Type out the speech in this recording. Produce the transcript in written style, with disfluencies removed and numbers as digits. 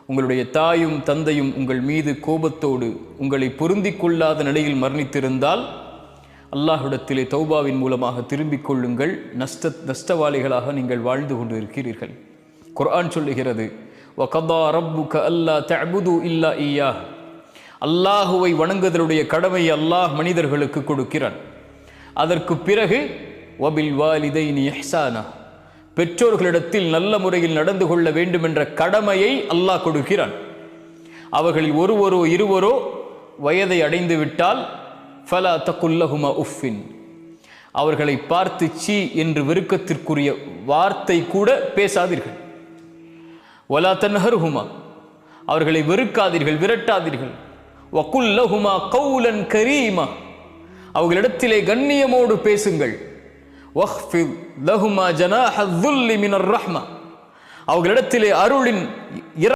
உங்களுடைய தாயும் தந்தையும் உங்கள் மீது கோபத்தோடு உங்களை பொருந்திக் கொள்ளாத நிலையில் மரணித்திருந்தால் அல்லாஹ்விடத்திலே தௌபாவின் மூலமாக திரும்பிக் கொள்ளுங்கள். நஷ்டவாளிகளாக நீங்கள் வாழ்ந்து கொண்டு இருக்கிறீர்கள். குர்ஆன் சொல்லுகிறது, வகதா ரப்புக அல்லா தஅபுது இல்லா இய்யாஹ். அல்லாஹுவை வணங்குதலுடைய கடமையை அல்லாஹ் மனிதர்களுக்கு கொடுக்கிறான். அதற்கு பிறகு வபில் வாலிதைனி இஹ்சானா, பெற்றோர்களிடத்தில் நல்ல முறையில் நடந்து கொள்ள வேண்டும் என்ற கடமையை அல்லாஹ் கொடுக்கிறான். அவர்களில் ஒருவரோ இருவரோ வயதை அடைந்து விட்டால் ஃபலா தகுல்லஹுமா உஃபின், அவர்களை பார்த்து சீ என்று வெறுக்கத்திற்குரிய வார்த்தை கூட பேசாதீர்கள். வலா தன்ஹர்ஹுமா, அவர்களை வெறுக்காதீர்கள், விரட்டாதீர்கள். வகுல்லஹுமா கௌலன் கரீமா, அவர்களிடத்திலே கண்ணியமோடு பேசுங்கள். வஹ்ஃபித் லஹுமா ஜனாஹ ذுல்லி மினர் ரஹ்மா, அவர்களிடத்திலே அருளின்